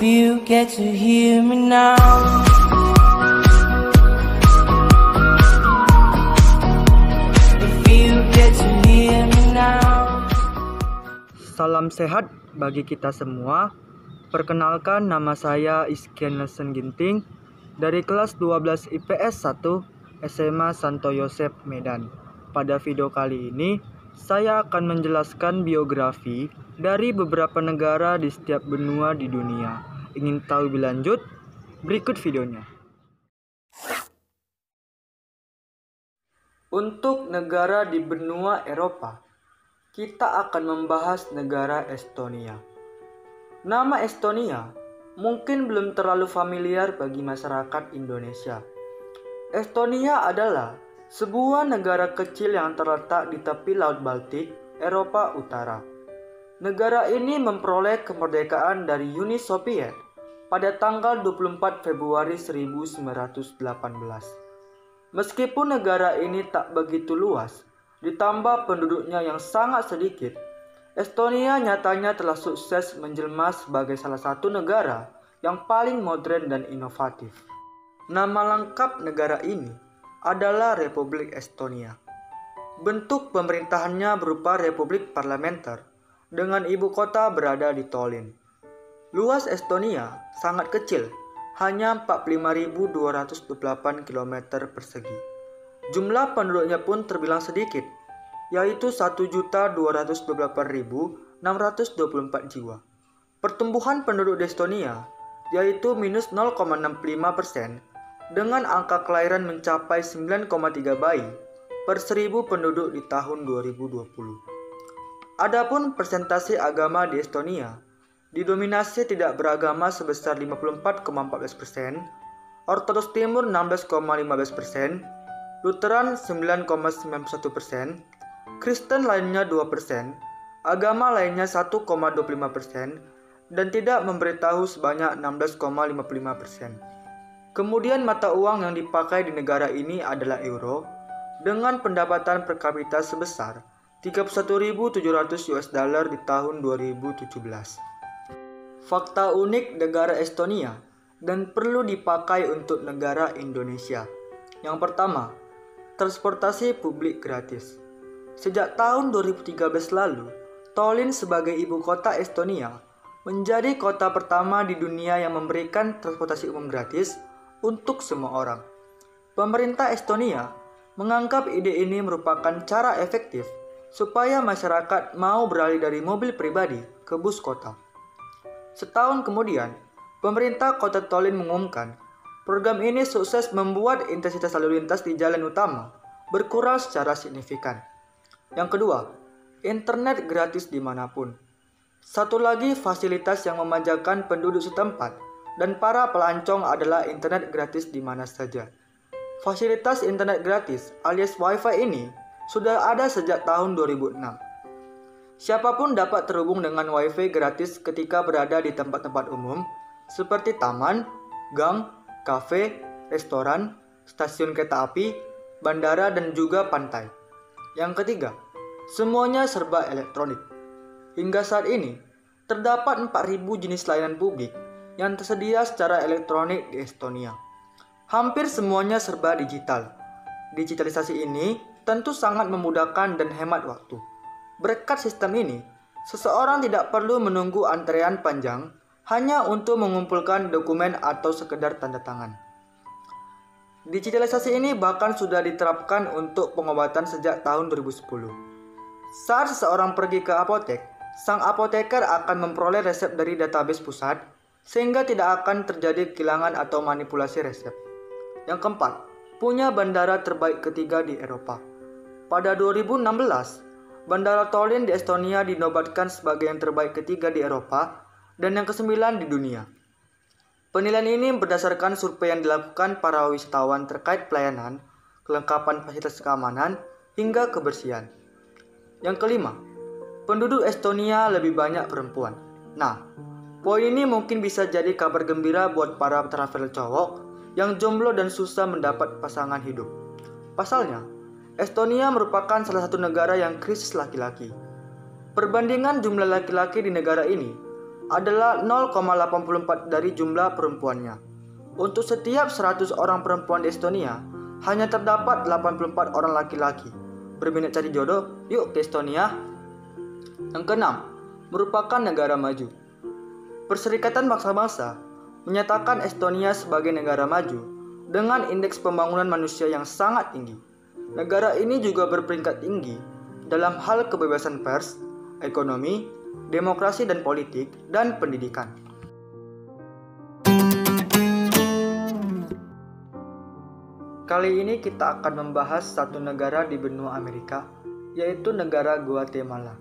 you get to hear me now. If you get to hear me now. Salam sehat bagi kita semua. Perkenalkan, nama saya Iskian Nelson Ginting dari kelas 12 IPS 1 SMA Santo Yosef Medan. Pada video kali ini, saya akan menjelaskan biografi dari beberapa negara di setiap benua di dunia. Ingin tahu lebih lanjut? Berikut videonya. Untuk negara di benua Eropa, kita akan membahas negara Estonia. Nama Estonia mungkin belum terlalu familiar bagi masyarakat Indonesia. Estonia adalah sebuah negara kecil yang terletak di tepi Laut Baltik, Eropa Utara. Negara ini memperoleh kemerdekaan dari Uni Soviet pada tanggal 24 Februari 1918. Meskipun negara ini tak begitu luas, ditambah penduduknya yang sangat sedikit, Estonia nyatanya telah sukses menjelma sebagai salah satu negara yang paling modern dan inovatif. Nama lengkap negara ini adalah Republik Estonia. Bentuk pemerintahannya berupa republik parlementer dengan ibu kota berada di Tallinn. Luas Estonia sangat kecil, hanya 45.228 km persegi. Jumlah penduduknya pun terbilang sedikit, yaitu 1.228.624 jiwa. Pertumbuhan penduduk di Estonia yaitu minus 0,65%, dengan angka kelahiran mencapai 9,3 bayi per 1.000 penduduk di tahun 2020. Adapun persentase agama di Estonia didominasi tidak beragama sebesar 54,14%, Ortodoks Timur 16,15%, Lutheran 9,91%, Kristen lainnya 2%, agama lainnya 1,25%, dan tidak memberitahu sebanyak 16,55%. Kemudian mata uang yang dipakai di negara ini adalah euro dengan pendapatan per kapita sebesar 31.700 US dollar di tahun 2017. Fakta unik negara Estonia dan perlu dipakai untuk negara Indonesia. Yang pertama, transportasi publik gratis. Sejak tahun 2013 lalu, Tallinn sebagai ibu kota Estonia menjadi kota pertama di dunia yang memberikan transportasi umum gratis untuk semua orang. Pemerintah Estonia menganggap ide ini merupakan cara efektif supaya masyarakat mau beralih dari mobil pribadi ke bus kota. Setahun kemudian, pemerintah kota Tallinn mengumumkan program ini sukses membuat intensitas lalu lintas di jalan utama berkurang secara signifikan. Yang kedua, internet gratis dimanapun. Satu lagi fasilitas yang memanjakan penduduk setempat dan para pelancong adalah internet gratis di mana saja. Fasilitas internet gratis alias Wi-Fi ini sudah ada sejak tahun 2006. Siapapun dapat terhubung dengan Wi-Fi gratis ketika berada di tempat-tempat umum seperti taman, gang, kafe, restoran, stasiun kereta api, bandara, dan juga pantai. Yang ketiga, semuanya serba elektronik. Hingga saat ini, terdapat 4.000 jenis layanan publik yang tersedia secara elektronik di Estonia. Hampir semuanya serba digital. Digitalisasi ini tentu sangat memudahkan dan hemat waktu. Berkat sistem ini, seseorang tidak perlu menunggu antrean panjang hanya untuk mengumpulkan dokumen atau sekedar tanda tangan. Digitalisasi ini bahkan sudah diterapkan untuk pengobatan sejak tahun 2010. Saat seseorang pergi ke apotek, sang apoteker akan memperoleh resep dari database pusat sehingga tidak akan terjadi kehilangan atau manipulasi resep. Yang keempat, punya bandara terbaik ketiga di Eropa. Pada 2016, Bandara Tallinn di Estonia dinobatkan sebagai yang terbaik ketiga di Eropa dan yang kesembilan di dunia. Penilaian ini berdasarkan survei yang dilakukan para wisatawan terkait pelayanan, kelengkapan fasilitas keamanan, hingga kebersihan. Yang kelima, penduduk Estonia lebih banyak perempuan. Nah, poin ini mungkin bisa jadi kabar gembira buat para traveler cowok yang jomblo dan susah mendapat pasangan hidup. Pasalnya, Estonia merupakan salah satu negara yang krisis laki-laki. Perbandingan jumlah laki-laki di negara ini adalah 0,84 dari jumlah perempuannya. Untuk setiap 100 orang perempuan di Estonia, hanya terdapat 84 orang laki-laki. Berminat cari jodoh? Yuk ke Estonia. Yang keenam, merupakan negara maju. Perserikatan Bangsa-Bangsa menyatakan Estonia sebagai negara maju dengan indeks pembangunan manusia yang sangat tinggi. Negara ini juga berperingkat tinggi dalam hal kebebasan pers, ekonomi, demokrasi dan politik, dan pendidikan. Kali ini kita akan membahas satu negara di benua Amerika, yaitu negara Guatemala.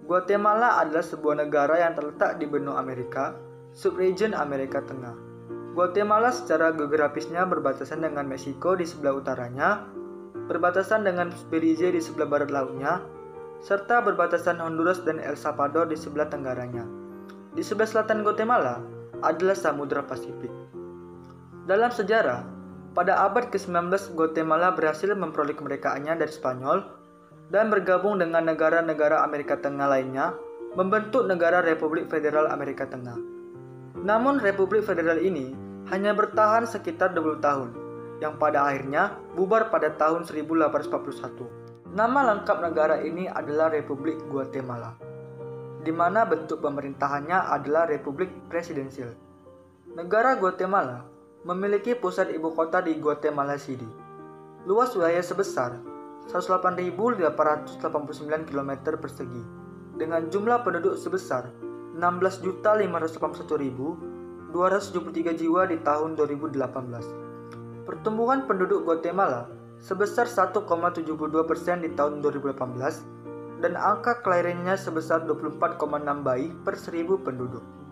Guatemala adalah sebuah negara yang terletak di benua Amerika, subregion Amerika Tengah. Guatemala secara geografisnya berbatasan dengan Meksiko di sebelah utaranya, berbatasan dengan Belize di sebelah barat lautnya, serta berbatasan Honduras dan El Salvador di sebelah tenggaranya. Di sebelah selatan Guatemala adalah Samudra Pasifik. Dalam sejarah, pada abad ke-19 Guatemala berhasil memperoleh kemerdekaannya dari Spanyol dan bergabung dengan negara-negara Amerika Tengah lainnya membentuk negara Republik Federal Amerika Tengah. Namun Republik Federal ini hanya bertahan sekitar 20 tahun, yang pada akhirnya bubar pada tahun 1841. Nama lengkap negara ini adalah Republik Guatemala, di mana bentuk pemerintahannya adalah Republik Presidensial. Negara Guatemala memiliki pusat ibu kota di Guatemala City. Luas wilayah sebesar 108.889 km persegi, dengan jumlah penduduk sebesar 16.581.273 jiwa di tahun 2018. Pertumbuhan penduduk Guatemala sebesar 1,72% di tahun 2018 dan angka kelahirannya sebesar 24,6 bayi per 1.000 penduduk.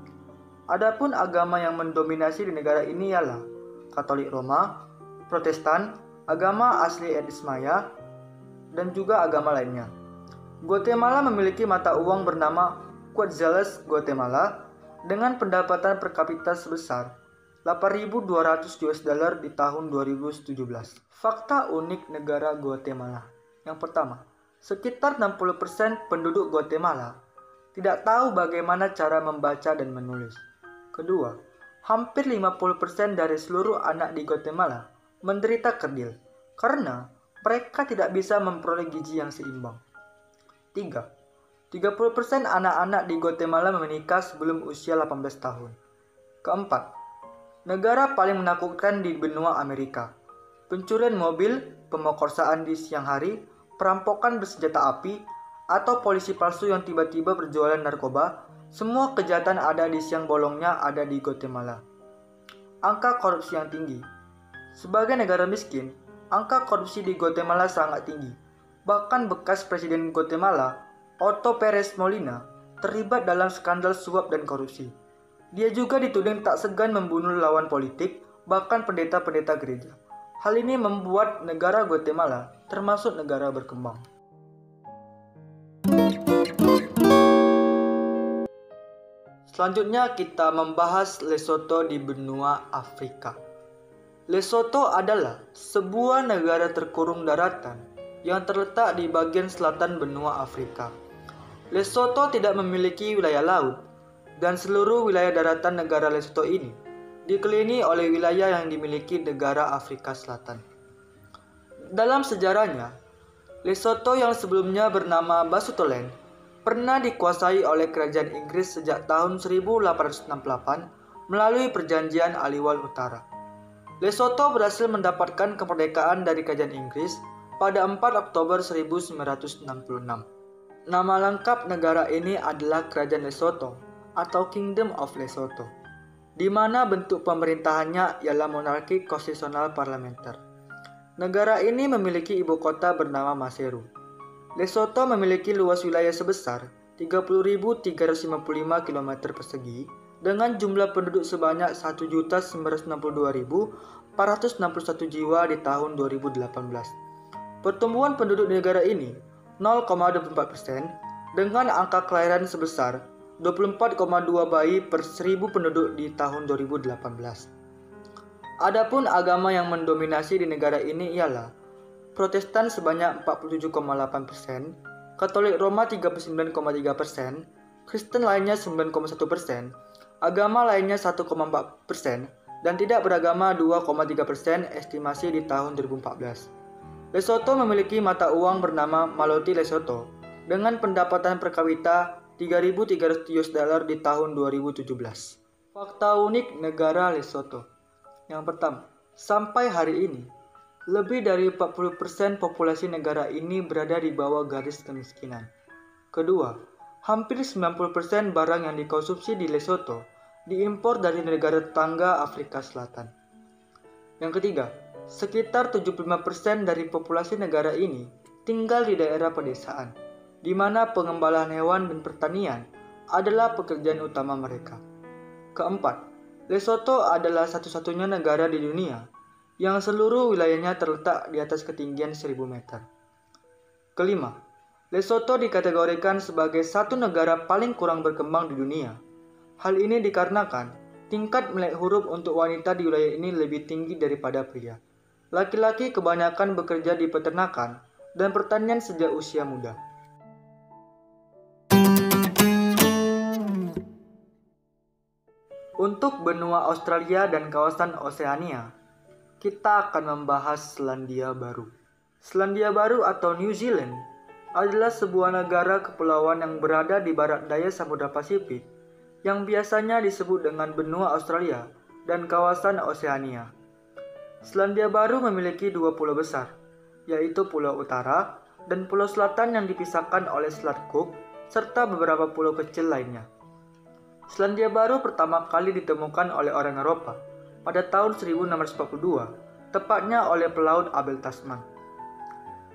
Adapun agama yang mendominasi di negara ini ialah Katolik Roma, Protestan, agama asli etnis Maya, dan juga agama lainnya. Guatemala memiliki mata uang bernama Quetzales Guatemala dengan pendapatan per kapita sebesar 8.200 US dollar di tahun 2017. Fakta unik negara Guatemala. Yang pertama, sekitar 60% penduduk Guatemala tidak tahu bagaimana cara membaca dan menulis. Kedua, hampir 50% dari seluruh anak di Guatemala menderita kerdil karena mereka tidak bisa memperoleh gizi yang seimbang. 30% anak-anak di Guatemala menikah sebelum usia 18 tahun. Keempat, negara paling menakutkan di benua Amerika. Pencurian mobil, pemerkosaan di siang hari, perampokan bersenjata api, atau polisi palsu yang tiba-tiba berjualan narkoba, semua kejahatan ada di siang bolongnya ada di Guatemala. Angka korupsi yang tinggi. Sebagai negara miskin, angka korupsi di Guatemala sangat tinggi. Bahkan bekas Presiden Guatemala, Otto Perez Molina, terlibat dalam skandal suap dan korupsi. Dia juga dituding tak segan membunuh lawan politik, bahkan pendeta-pendeta gereja. Hal ini membuat negara Guatemala termasuk negara berkembang. Selanjutnya kita membahas Lesotho di benua Afrika. Lesotho adalah sebuah negara terkurung daratan yang terletak di bagian selatan benua Afrika. Lesotho tidak memiliki wilayah laut, dan seluruh wilayah daratan negara Lesotho ini dikelilingi oleh wilayah yang dimiliki negara Afrika Selatan. Dalam sejarahnya, Lesotho yang sebelumnya bernama Basutoland pernah dikuasai oleh kerajaan Inggris sejak tahun 1868 melalui perjanjian Aliwal Utara. Lesotho berhasil mendapatkan kemerdekaan dari kerajaan Inggris pada 4 Oktober 1966. Nama lengkap negara ini adalah Kerajaan Lesotho atau Kingdom of Lesotho, di mana bentuk pemerintahannya ialah monarki konstitusional parlementer. Negara ini memiliki ibu kota bernama Maseru. Lesotho memiliki luas wilayah sebesar 30.355 km persegi dengan jumlah penduduk sebanyak 1.962.461 jiwa di tahun 2018. Pertumbuhan penduduk negara ini 0,24% dengan angka kelahiran sebesar 24,2 bayi per 1.000 penduduk di tahun 2018. Adapun agama yang mendominasi di negara ini ialah Protestan sebanyak 47,8%, Katolik Roma 39,3%, Kristen lainnya 9,1%, agama lainnya 1,4%, dan tidak beragama 2,3% estimasi di tahun 2014. Lesotho memiliki mata uang bernama Maloti Lesotho dengan pendapatan per kapita $3.300 di tahun 2017. Fakta unik negara Lesotho. Yang pertama, sampai hari ini, lebih dari 40% populasi negara ini berada di bawah garis kemiskinan. Kedua, hampir 90% barang yang dikonsumsi di Lesotho diimpor dari negara tetangga Afrika Selatan. Yang ketiga, sekitar 75% dari populasi negara ini tinggal di daerah pedesaan, di mana pengembalaan hewan dan pertanian adalah pekerjaan utama mereka. Keempat, Lesotho adalah satu-satunya negara di dunia yang seluruh wilayahnya terletak di atas ketinggian 1000 meter. Kelima, Lesotho dikategorikan sebagai satu negara paling kurang berkembang di dunia. Hal ini dikarenakan tingkat melek huruf untuk wanita di wilayah ini lebih tinggi daripada pria. Laki-laki kebanyakan bekerja di peternakan dan pertanian sejak usia muda. Untuk benua Australia dan kawasan Oseania, kita akan membahas Selandia Baru. Selandia Baru atau New Zealand adalah sebuah negara kepulauan yang berada di barat daya Samudra Pasifik yang biasanya disebut dengan benua Australia dan kawasan Oseania. Selandia Baru memiliki 2 pulau besar, yaitu Pulau Utara dan Pulau Selatan yang dipisahkan oleh Selat Cook, serta beberapa pulau kecil lainnya. Selandia Baru pertama kali ditemukan oleh orang Eropa pada tahun 1642, tepatnya oleh pelaut Abel Tasman.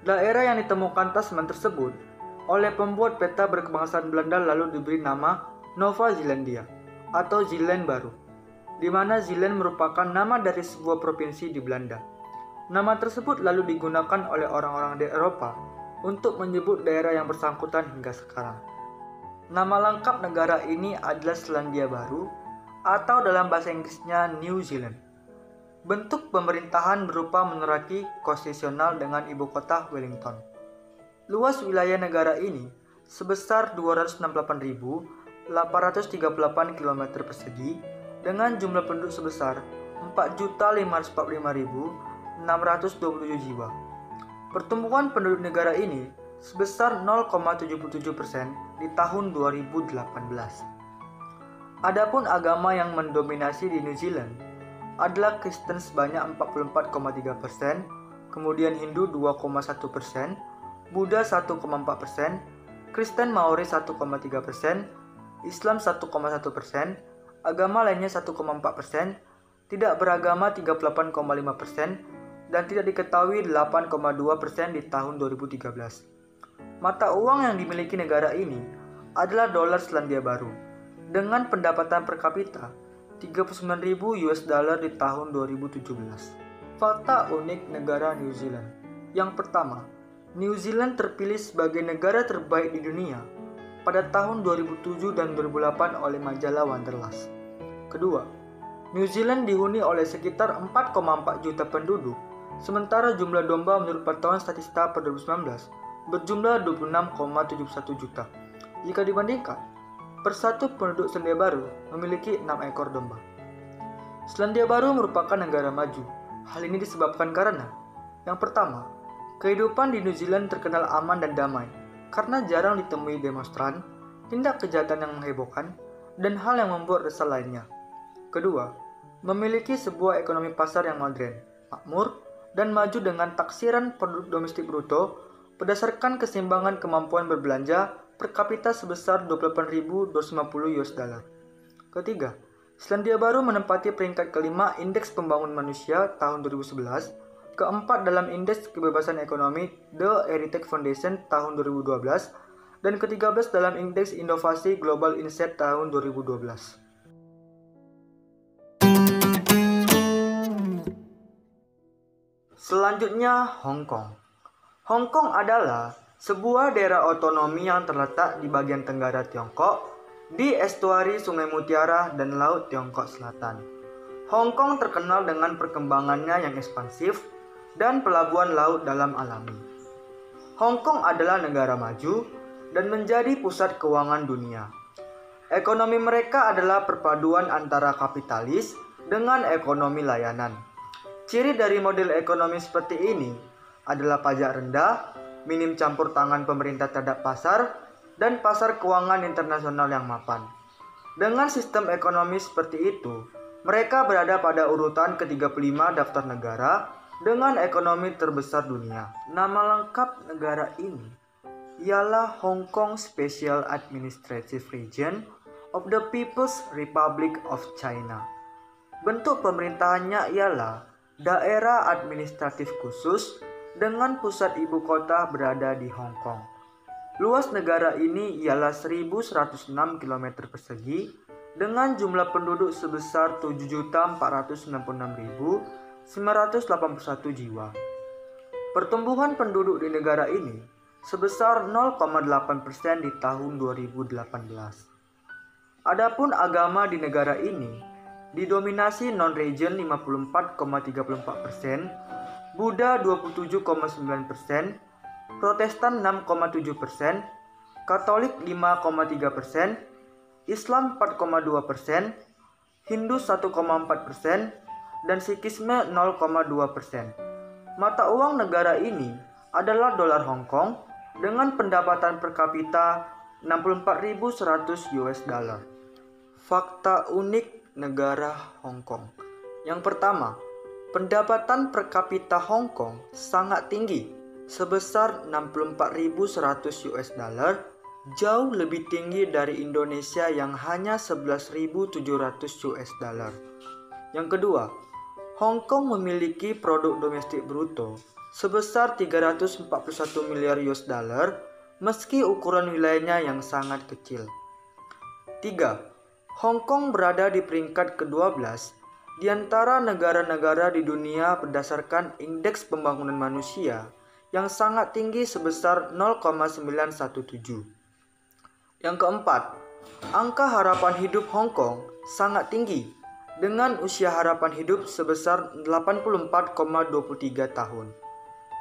Daerah yang ditemukan Tasman tersebut oleh pembuat peta berkebangsaan Belanda lalu diberi nama Nova Zealandia atau Zealand Baru, di mana Zealand merupakan nama dari sebuah provinsi di Belanda. Nama tersebut lalu digunakan oleh orang-orang di Eropa untuk menyebut daerah yang bersangkutan hingga sekarang. Nama lengkap negara ini adalah Selandia Baru atau dalam bahasa Inggrisnya New Zealand. Bentuk pemerintahan berupa monarki konstitusional dengan ibu kota Wellington. Luas wilayah negara ini sebesar 268.838 km persegi dengan jumlah penduduk sebesar 4.545.627 jiwa. Pertumbuhan penduduk negara ini sebesar 0,77% di tahun 2018. Adapun agama yang mendominasi di New Zealand adalah Kristen sebanyak 44,3%, kemudian Hindu 2,1%, Buddha 1,4%, Kristen Maori 1,3%, Islam 1,1%, agama lainnya 1,4%, tidak beragama 38,5%, dan tidak diketahui 8,2% di tahun 2013. Mata uang yang dimiliki negara ini adalah dolar Selandia Baru, dengan pendapatan per kapita $39.000 di tahun 2017. Fakta unik negara New Zealand. Yang pertama, New Zealand terpilih sebagai negara terbaik di dunia pada tahun 2007 dan 2008 oleh majalah Wanderlust. Kedua, New Zealand dihuni oleh sekitar 4,4 juta penduduk, sementara jumlah domba menurut pantauan Statista pada 2019 berjumlah 26,71 juta. Jika dibandingkan, per satu penduduk Selandia Baru memiliki 6 ekor domba. Selandia Baru merupakan negara maju. Hal ini disebabkan karena yang pertama, kehidupan di New Zealand terkenal aman dan damai karena jarang ditemui demonstran, tindak kejahatan yang menghebohkan, dan hal yang membuat resah lainnya. Kedua, memiliki sebuah ekonomi pasar yang modern, makmur, dan maju dengan taksiran produk domestik bruto berdasarkan keseimbangan kemampuan berbelanja per kapita sebesar $28.250. Ketiga, Selandia Baru menempati peringkat kelima Indeks Pembangunan Manusia tahun 2011, keempat dalam Indeks Kebebasan Ekonomi The Heritage Foundation tahun 2012, dan ke-13 dalam Indeks Inovasi Global Insight tahun 2012. Selanjutnya, Hong Kong. Hong Kong adalah sebuah daerah otonomi yang terletak di bagian tenggara Tiongkok, di estuari Sungai Mutiara dan Laut Tiongkok Selatan. Hong Kong terkenal dengan perkembangannya yang ekspansif dan pelabuhan laut dalam alami. Hong Kong adalah negara maju dan menjadi pusat keuangan dunia. Ekonomi mereka adalah perpaduan antara kapitalis dengan ekonomi layanan. Ciri dari model ekonomi seperti ini adalah pajak rendah, minim campur tangan pemerintah terhadap pasar, dan pasar keuangan internasional yang mapan. Dengan sistem ekonomi seperti itu, mereka berada pada urutan ke-35 daftar negara dengan ekonomi terbesar dunia. Nama lengkap negara ini ialah Hong Kong Special Administrative Region of the People's Republic of China. Bentuk pemerintahannya ialah daerah administratif khusus dengan pusat ibu kota berada di Hong Kong. Luas negara ini ialah 1.106 km persegi dengan jumlah penduduk sebesar 7.466.981 jiwa. Pertumbuhan penduduk di negara ini sebesar 0,8% di tahun 2018. Adapun agama di negara ini didominasi non-religion 54,34%, Buddha 27,9%, Protestan 6,7%, Katolik 5,3%, Islam 4,2%, Hindu 1,4%, dan Sikhisme 0,2%. Mata uang negara ini adalah dolar Hong Kong dengan pendapatan per kapita 64.100 US dollar. Fakta unik negara Hong Kong. Yang pertama, pendapatan per kapita Hong Kong sangat tinggi, sebesar 64.100 US dollar, jauh lebih tinggi dari Indonesia yang hanya 11.700 US dollar. Yang kedua, Hong Kong memiliki produk domestik bruto sebesar 341 miliar US dollar meski ukuran wilayahnya yang sangat kecil. 3. Hong Kong berada di peringkat ke-12 di antara negara-negara di dunia berdasarkan indeks pembangunan manusia yang sangat tinggi sebesar 0,917. Yang keempat, angka harapan hidup Hong Kong sangat tinggi dengan usia harapan hidup sebesar 84,23 tahun.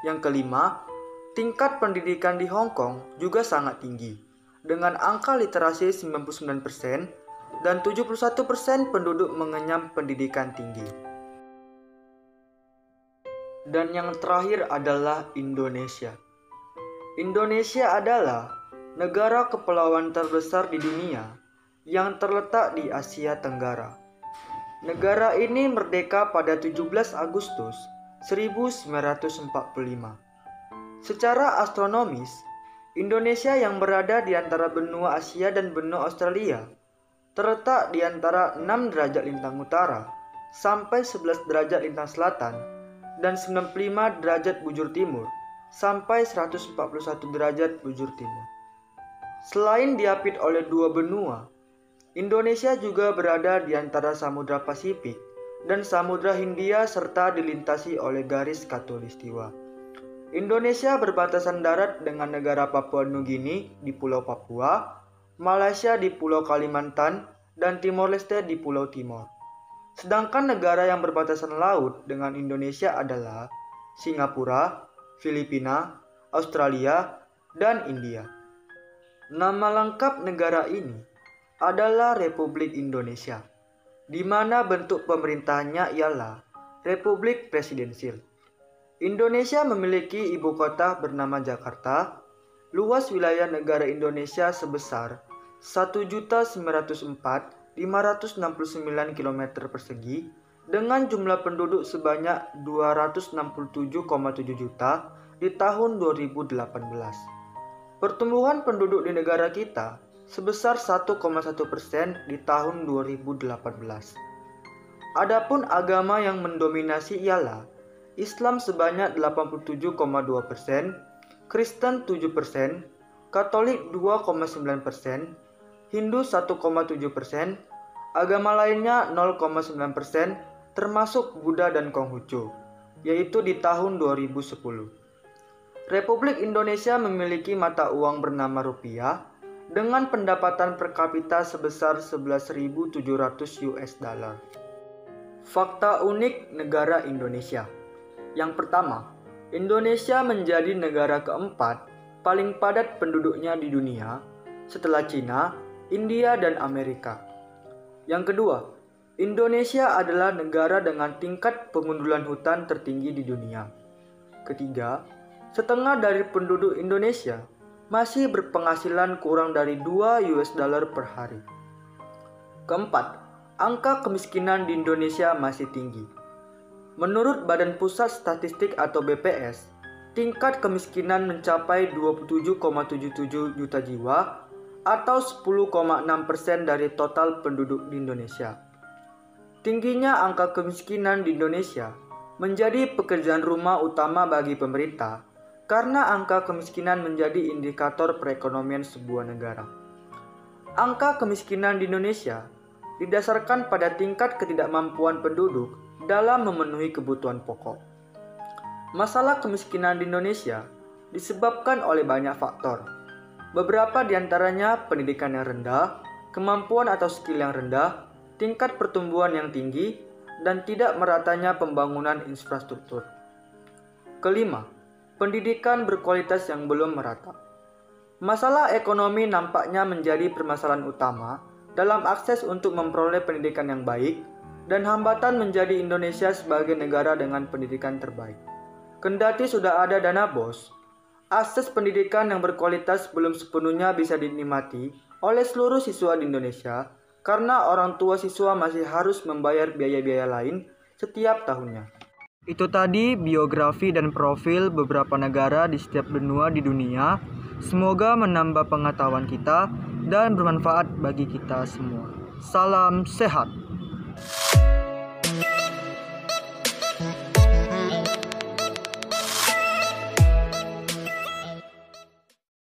Yang kelima, tingkat pendidikan di Hong Kong juga sangat tinggi dengan angka literasi 99% dan 71% penduduk mengenyam pendidikan tinggi. Dan yang terakhir adalah Indonesia. Indonesia adalah negara kepulauan terbesar di dunia yang terletak di Asia Tenggara. Negara ini merdeka pada 17 Agustus 1945. Secara astronomis, Indonesia yang berada di antara benua Asia dan benua Australia terletak di antara 6 derajat lintang utara sampai 11 derajat lintang selatan dan 95 derajat bujur timur sampai 141 derajat bujur timur. Selain diapit oleh dua benua, Indonesia juga berada di antara Samudra Pasifik dan Samudra Hindia serta dilintasi oleh garis khatulistiwa. Indonesia berbatasan darat dengan negara Papua Nugini di Pulau Papua, Malaysia di Pulau Kalimantan, dan Timor Leste di Pulau Timor. Sedangkan negara yang berbatasan laut dengan Indonesia adalah Singapura, Filipina, Australia, dan India. Nama lengkap negara ini adalah Republik Indonesia, di mana bentuk pemerintahannya ialah Republik Presidensil. Indonesia memiliki ibu kota bernama Jakarta. Luas wilayah negara Indonesia sebesar 1.904.569 km persegi dengan jumlah penduduk sebanyak 267,7 juta di tahun 2018. Pertumbuhan penduduk di negara kita sebesar 1,1% di tahun 2018. Adapun agama yang mendominasi ialah Islam sebanyak 87,2%, Kristen 7%, Katolik 2,9%, Hindu 1,7%, agama lainnya 0,9%, termasuk Buddha dan Konghucu, yaitu di tahun 2010. Republik Indonesia memiliki mata uang bernama rupiah dengan pendapatan per kapita sebesar 11.700 US dollar. Fakta unik negara Indonesia. Yang pertama, Indonesia menjadi negara keempat paling padat penduduknya di dunia setelah Cina, India dan Amerika. Yang kedua, Indonesia adalah negara dengan tingkat pengundulan hutan tertinggi di dunia. Ketiga, setengah dari penduduk Indonesia masih berpenghasilan kurang dari $2 per hari. Keempat, angka kemiskinan di Indonesia masih tinggi. Menurut Badan Pusat Statistik atau BPS, tingkat kemiskinan mencapai 27,77 juta jiwa atau 10,6% dari total penduduk di Indonesia. Tingginya angka kemiskinan di Indonesia menjadi pekerjaan rumah utama bagi pemerintah karena angka kemiskinan menjadi indikator perekonomian sebuah negara. Angka kemiskinan di Indonesia didasarkan pada tingkat ketidakmampuan penduduk dalam memenuhi kebutuhan pokok. Masalah kemiskinan di Indonesia disebabkan oleh banyak faktor. Beberapa di antaranya pendidikan yang rendah, kemampuan atau skill yang rendah, tingkat pertumbuhan yang tinggi, dan tidak meratanya pembangunan infrastruktur. Kelima, pendidikan berkualitas yang belum merata. Masalah ekonomi nampaknya menjadi permasalahan utama dalam akses untuk memperoleh pendidikan yang baik dan hambatan menjadi Indonesia sebagai negara dengan pendidikan terbaik. Kendati sudah ada dana BOS, akses pendidikan yang berkualitas belum sepenuhnya bisa dinikmati oleh seluruh siswa di Indonesia karena orang tua siswa masih harus membayar biaya-biaya lain setiap tahunnya. Itu tadi biografi dan profil beberapa negara di setiap benua di dunia. Semoga menambah pengetahuan kita dan bermanfaat bagi kita semua. Salam sehat.